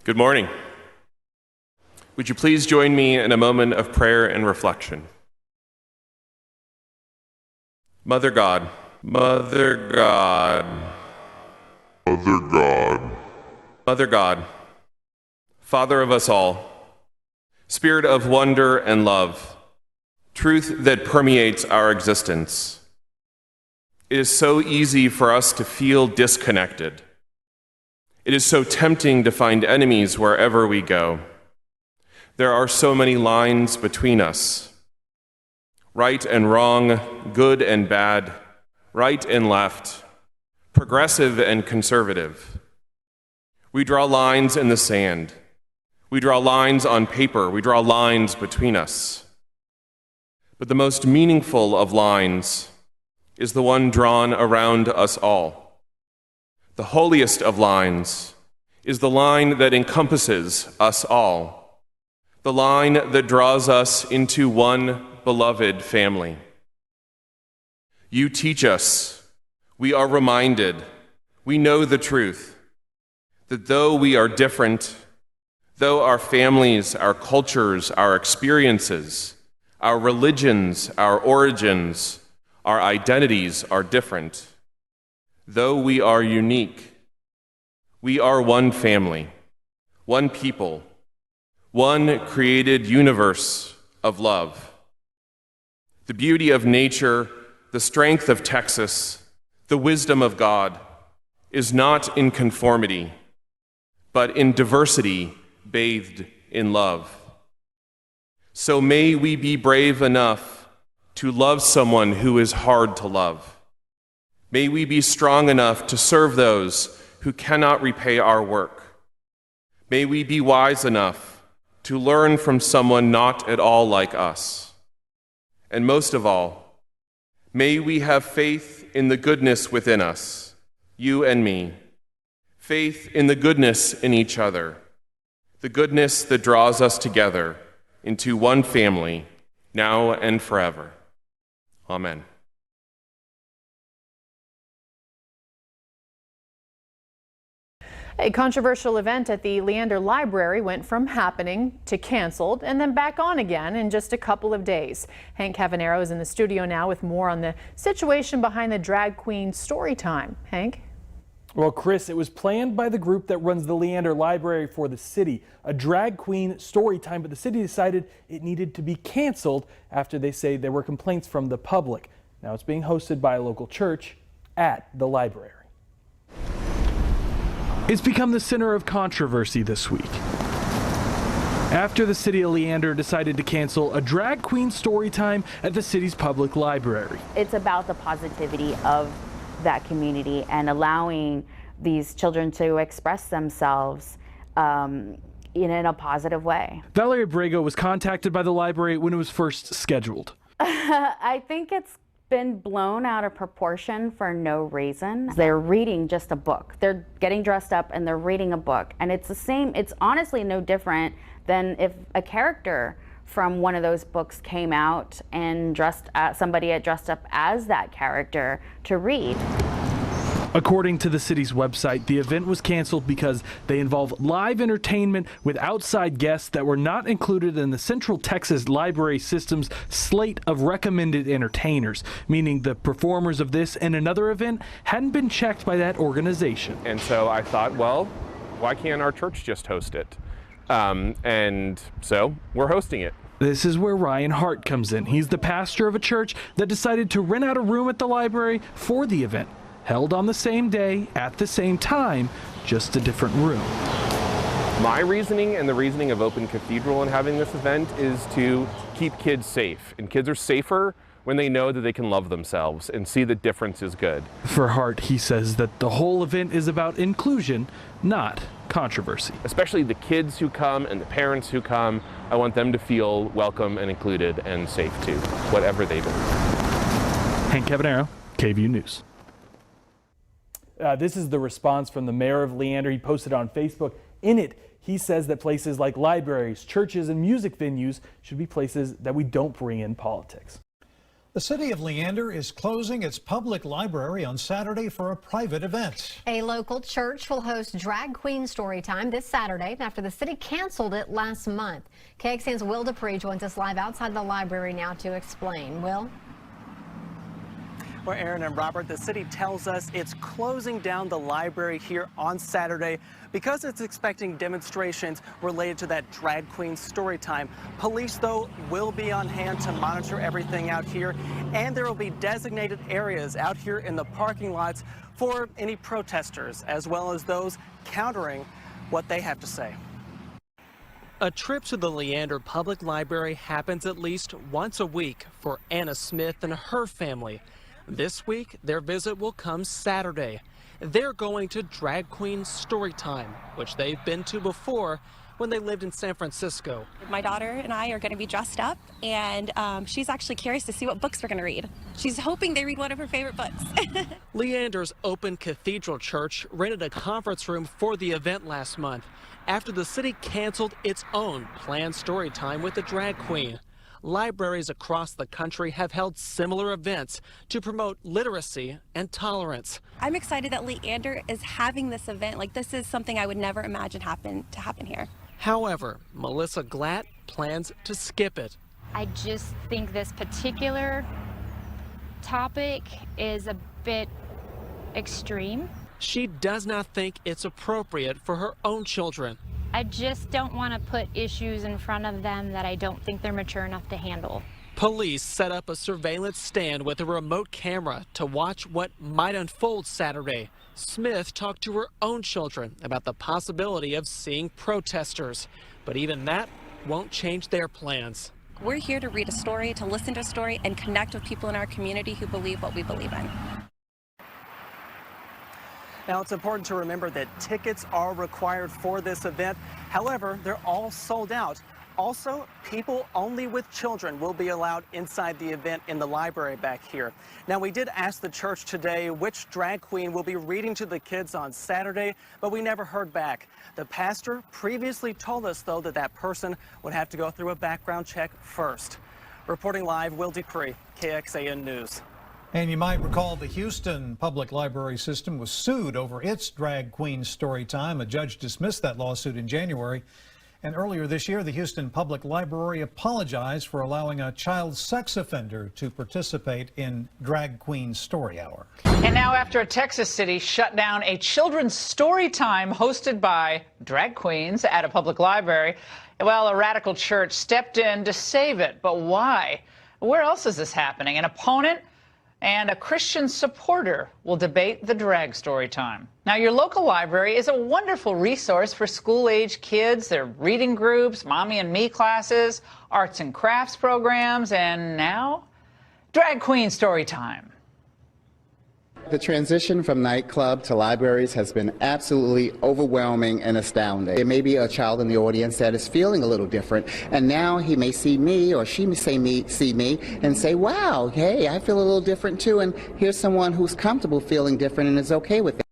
Good morning. Would you please join me in a moment of prayer and reflection? Mother God, Mother God, Mother God, Mother God, Father of us all, Spirit of wonder and love, truth that permeates our existence. It is so easy for us to feel disconnected. It is so tempting to find enemies wherever we go. There are so many lines between us. Right and wrong, good and bad, right and left, progressive and conservative. We draw lines in the sand. We draw lines on paper. We draw lines between us. But the most meaningful of lines is the one drawn around us all. The holiest of lines is the line that encompasses us all, the line that draws us into one beloved family. You teach us, we are reminded, we know the truth, that though we are different, though our families, our cultures, our experiences, our religions, our origins, our identities are different, though we are unique, we are one family, one people, one created universe of love. The beauty of nature, the strength of Texas, the wisdom of God is not in conformity, but in diversity bathed in love. So may we be brave enough to love someone who is hard to love. May we be strong enough to serve those who cannot repay our work. May we be wise enough to learn from someone not at all like us. And most of all, may we have faith in the goodness within us, you and me, faith in the goodness in each other, the goodness that draws us together into one family, now and forever. Amen. A controversial event at the Leander Library went from happening to canceled and then back on again in just a couple of days. Hank Cavanero is in the studio now with more on the situation behind the drag queen story time. Hank? Well, Chris, it was planned by the group that runs the Leander Library for the city, a drag queen story time, but the city decided it needed to be canceled after they say there were complaints from the public. Now it's being hosted by a local church at the library. It's become the center of controversy this week after the city of Leander decided to cancel a drag queen story time at the city's public library. It's about the positivity of that community and allowing these children to express themselves in a positive way. Valerie Abrego was contacted by the library when it was first scheduled. I think it's been blown out of proportion for no reason. They're reading just a book. They're getting dressed up and they're reading a book. And it's the same, it's honestly no different than if a character from one of those books came out and somebody had dressed up as that character to read. According to the city's website, the event was canceled because they involve live entertainment with outside guests that were not included in the Central Texas Library System's slate of recommended entertainers, meaning the performers of this and another event hadn't been checked by that organization. And so I thought, well, why can't our church just host it? And so we're hosting it. This is where Ryan HART comes in. He's the pastor of a church that decided to rent out a room at the library for the event. Held on the same day, at the same time, just a different room. My reasoning and the reasoning of Open Cathedral in having this event is to keep kids safe. And kids are safer when they know that they can love themselves and see that difference is good. For HART, he says that the whole event is about inclusion, not controversy. Especially the kids who come and the parents who come, I want them to feel welcome and included and safe too, whatever they believe. Hank Cavanero, KVUE News. This is the response from the mayor of Leander. He posted on Facebook. In it, he says that places like libraries, churches, and music venues should be places that we don't bring in politics. The city of Leander is closing its public library on Saturday for a private event. A local church will host Drag Queen Storytime this Saturday after the city canceled it last month. KXAN's Will Dupree joins us live outside the library now to explain. Will? Well, Aaron and Robert, the city tells us it's closing down the library here on Saturday because it's expecting demonstrations related to that drag queen story time. Police, though, will be on hand to monitor everything out here, and there will be designated areas out here in the parking lots for any protesters, as well as those countering what they have to say. A trip to the Leander Public Library happens at least once a week for Anna Smith and her family. This week, their visit will come Saturday. They're going to Drag Queen Storytime, which they've been to before when they lived in San Francisco. My daughter and I are going to be dressed up, and she's actually curious to see what books we're going to read. She's hoping they read one of her favorite books. Leander's Open Cathedral Church rented a conference room for the event last month after the city canceled its own planned story time with the drag queen. Libraries across the country have held similar events to promote literacy and tolerance. I'm excited that Leander is having this event. Like, this is something I would never imagine happen here. However, Melissa Glatt plans to skip it. I just think this particular topic is a bit extreme. She does not think it's appropriate for her own children. I just don't want to put issues in front of them that I don't think they're mature enough to handle. Police set up a surveillance stand with a remote camera to watch what might unfold Saturday. Smith talked to her own children about the possibility of seeing protesters, but even that won't change their plans. We're here to read a story, to listen to a story, and connect with people in our community who believe what we believe in. Now, it's important to remember that tickets are required for this event. However, they're all sold out. Also, people only with children will be allowed inside the event in the library back here. Now, we did ask the church today which drag queen will be reading to the kids on Saturday, but we never heard back. The pastor previously told us, though, that that person would have to go through a background check first. Reporting live, Will Dupree, KXAN News. And you might recall the Houston Public Library System was sued over its drag queen story time. A judge dismissed that lawsuit in January. And earlier this year, the Houston Public Library apologized for allowing a child sex offender to participate in Drag Queen Story Hour. And now, after a Texas city shut down a children's story time hosted by drag queens at a public library, well, a radical church stepped in to save it. But why? Where else is this happening? An opponent and a Christian supporter will debate the drag story time. Now, your local library is a wonderful resource for school-age kids, their reading groups, mommy and me classes, arts and crafts programs, and now, drag queen story time. The transition from nightclub to libraries has been absolutely overwhelming and astounding. There may be a child in the audience that is feeling a little different, and now he may see me or she may see me and say, wow, hey, I feel a little different too, and here's someone who's comfortable feeling different and is okay with it.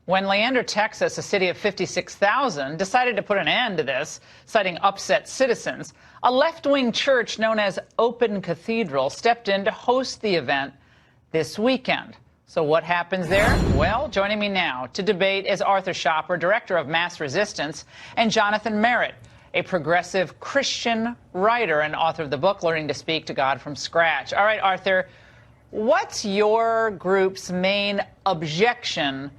When Leander, Texas, a city of 56,000, decided to put an end to this, citing upset citizens, a left-wing church known as Open Cathedral stepped in to host the event this weekend. So what happens there? Well, joining me now to debate is Arthur Schopper, Director of Mass Resistance, and Jonathan Merritt, a progressive Christian writer and author of the book Learning to Speak to God from Scratch. All right, Arthur, what's your group's main objection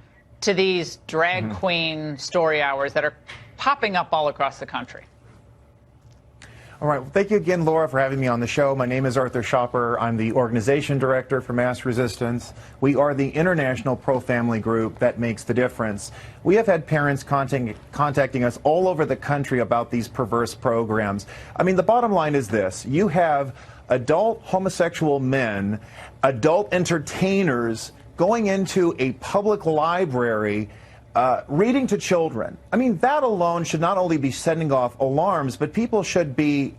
to these drag queen story hours that are popping up all across the country? All right. Well, thank you again, Laura, for having me on the show. My name is Arthur Schopper. I'm the organization director for Mass Resistance. We are the international pro-family group that makes the difference. We have had parents contacting us all over the country about these perverse programs. I mean, the bottom line is this. You have adult homosexual men, adult entertainers going into a public library reading to children. I mean, that alone should not only be sending off alarms, but people should be,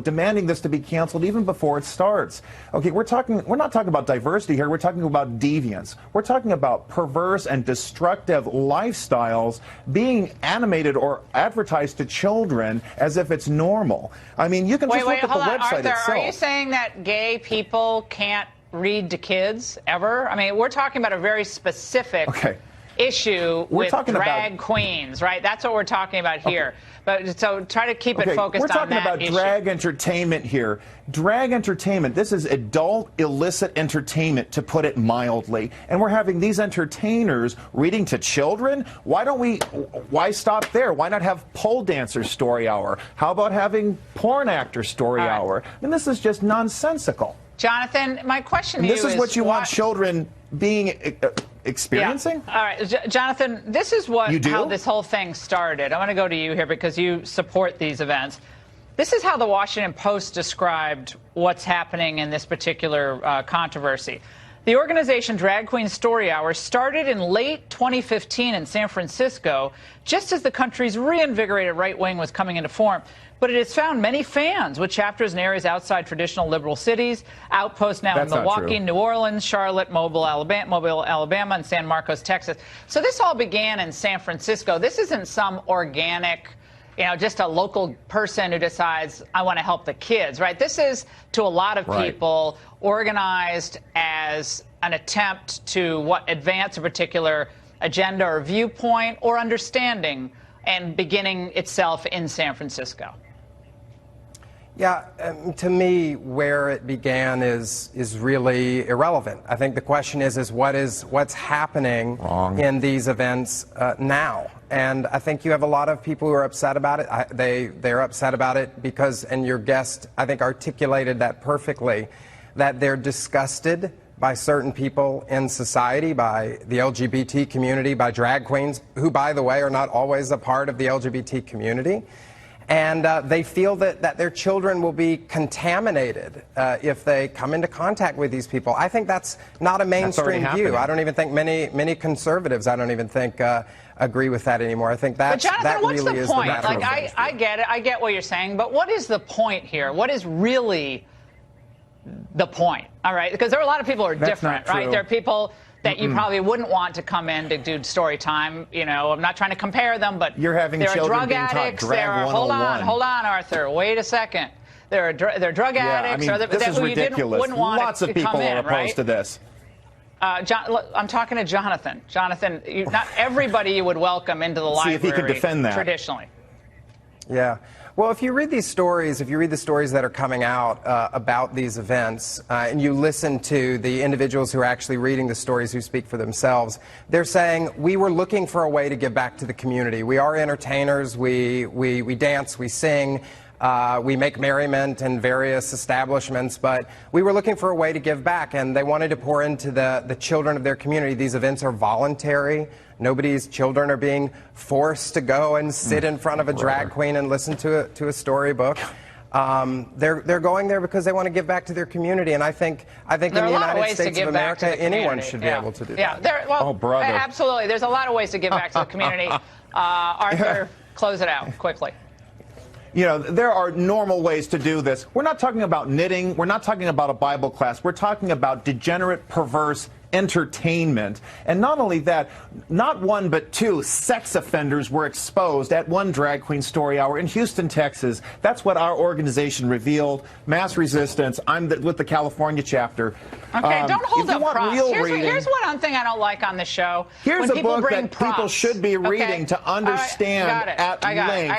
demanding this to be canceled even before it starts. Okay, we're not talking about diversity here. We're talking about deviance. We're talking about perverse and destructive lifestyles being animated or advertised to children as if it's normal. I mean, you can just look at the website Arthur, itself. are you saying that gay people can't read to kids ever? I mean, we're talking about a very specific issue with drag queens, right? That's what we're talking about here. But so try to keep it focused on that. We're talking about drag entertainment here. Drag entertainment, this is adult illicit entertainment, to put it mildly. And we're having these entertainers reading to children? Why stop there? Why not have pole dancer story hour? How about having porn actor story hour? I mean, this is just nonsensical. Jonathan, my question to you is... This is what you want children being experiencing? Yeah. All right, Jonathan, this is how this whole thing started. I want to go to you here because you support these events. This is how the Washington Post described what's happening in this particular controversy. The organization Drag Queen Story Hour started in late 2015 in San Francisco, just as the country's reinvigorated right wing was coming into form. But it has found many fans, with chapters in areas outside traditional liberal cities, outposts now in Milwaukee, New Orleans, Charlotte, Mobile, Alabama, and San Marcos, Texas. So this all began in San Francisco. This isn't some organic, just a local person who decides, I want to help the kids, right? This is, to a lot of people, organized as an attempt to advance a particular agenda or viewpoint or understanding, and beginning itself in San Francisco. Yeah, to me, where it began is really irrelevant. I think the question is what's happening in these events now. And I think you have a lot of people who are upset about it. They're upset about it because, and your guest, I think, articulated that perfectly, that they're disgusted by certain people in society, by the LGBT community, by drag queens, who, by the way, are not always a part of the LGBT community. And they feel that their children will be contaminated if they come into contact with these people. I think that's not a mainstream view. I don't even think many conservatives, agree with that anymore. I think that what's really the point? Like, I get it. I get what you're saying. But what is the point here? What is really the point? All right, because there are a lot of people who are different, right? There are people that you probably wouldn't want to come in to do story time. I'm not trying to compare them, but you're having there are children drug being addicts. Taught drag 101. Hold on, Arthur. Wait a second. There are drug addicts. This is ridiculous. Wouldn't want Lots of people are opposed to this. I'm talking to Jonathan. Jonathan, not everybody you would welcome into the library. See if he could defend that. Traditionally. Yeah. Well, if you read these stories, the stories that are coming out about these events, and you listen to the individuals who are actually reading the stories who speak for themselves, they're saying, we were looking for a way to give back to the community. We are entertainers. We dance. We sing. We make merriment in various establishments, but we were looking for a way to give back, and they wanted to pour into the children of their community. These events are voluntary. Nobody's children are being forced to go and sit in front of a drag queen and listen to a storybook. They're going there because they want to give back to their community, and I think in the United States of America, anyone should be able to do that. Absolutely. There's a lot of ways to give back to the community. Arthur, close it out quickly. There are normal ways to do this. We're not talking about knitting. We're not talking about a Bible class. We're talking about degenerate, perverse entertainment. And not only that, not one but two sex offenders were exposed at one drag queen story hour in Houston, Texas. That's what our organization revealed. Mass Resistance. I'm with the California chapter. Okay, don't hold up props. Here's one thing I don't like on the show. Here's a book that people should be reading to understand at length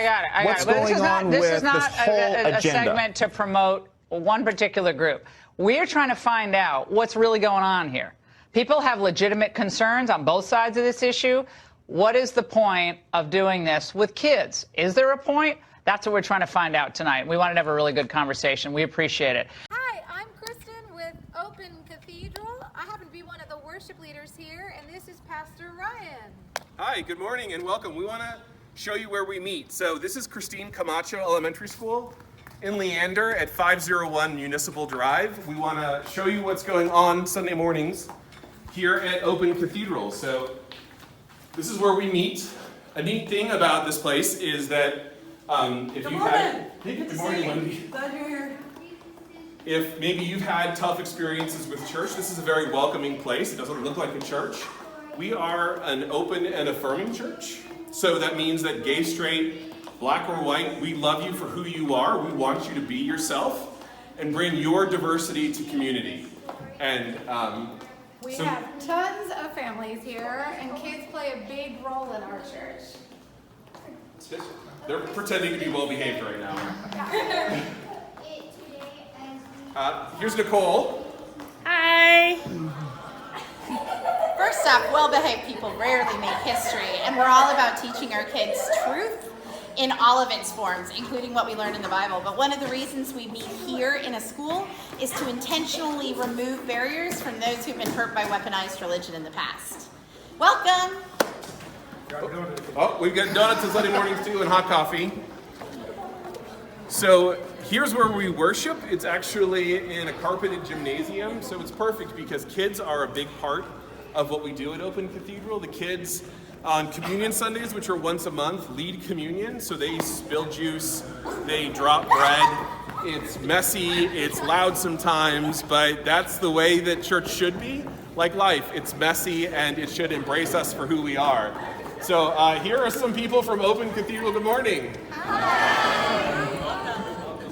what's going on with this whole agenda. This is not a segment to promote one particular group. We're trying to find out what's really going on here. People have legitimate concerns on both sides of this issue. What is the point of doing this with kids? Is there a point? That's what we're trying to find out tonight. We wanted to have a really good conversation. We appreciate it. Hi, I'm Kristen with Open Cathedral. I happen to be one of the worship leaders here, and this is Pastor Ryan. Hi, good morning and welcome. We want to show you where we meet. So this is Christine Camacho Elementary School in Leander at 501 Municipal Drive. We want to show you what's going on Sunday mornings here at Open Cathedral. So This is where we meet. A neat thing about this place is that if you've had... Hey, good morning, Wendy. Glad you're here. If maybe you've had tough experiences with church, this is a very welcoming place. It doesn't look like a church. We are an open and affirming church. So that means that gay, straight, black or white, we love you for who you are. We want you to be yourself and bring your diversity to community. And we have tons of families here, and kids play a big role in our church. They're pretending to be well-behaved right now. Here's Nicole. Hi. First off, well-behaved people rarely make history, and we're all about teaching our kids truth in all of its forms, including what we learn in the Bible. But one of the reasons we meet here in a school is to intentionally remove barriers from those who've been hurt by weaponized religion in the past. Welcome. Oh, we've got donuts on Sunday mornings too, and hot coffee. So here's where we worship. It's actually in a carpeted gymnasium, so it's perfect because kids are a big part of what we do at Open Cathedral. The kids on Communion Sundays, which are once a month, lead communion. So they spill juice, they drop bread. It's messy, it's loud sometimes, but that's the way that church should be. Like life, it's messy and it should embrace us for who we are. So here are some people from Open Cathedral. Good morning.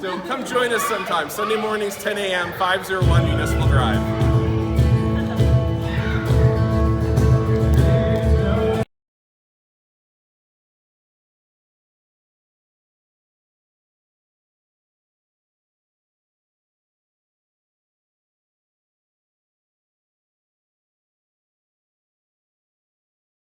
So come join us sometime. Sunday mornings, 10 a.m., 501 Municipal Drive.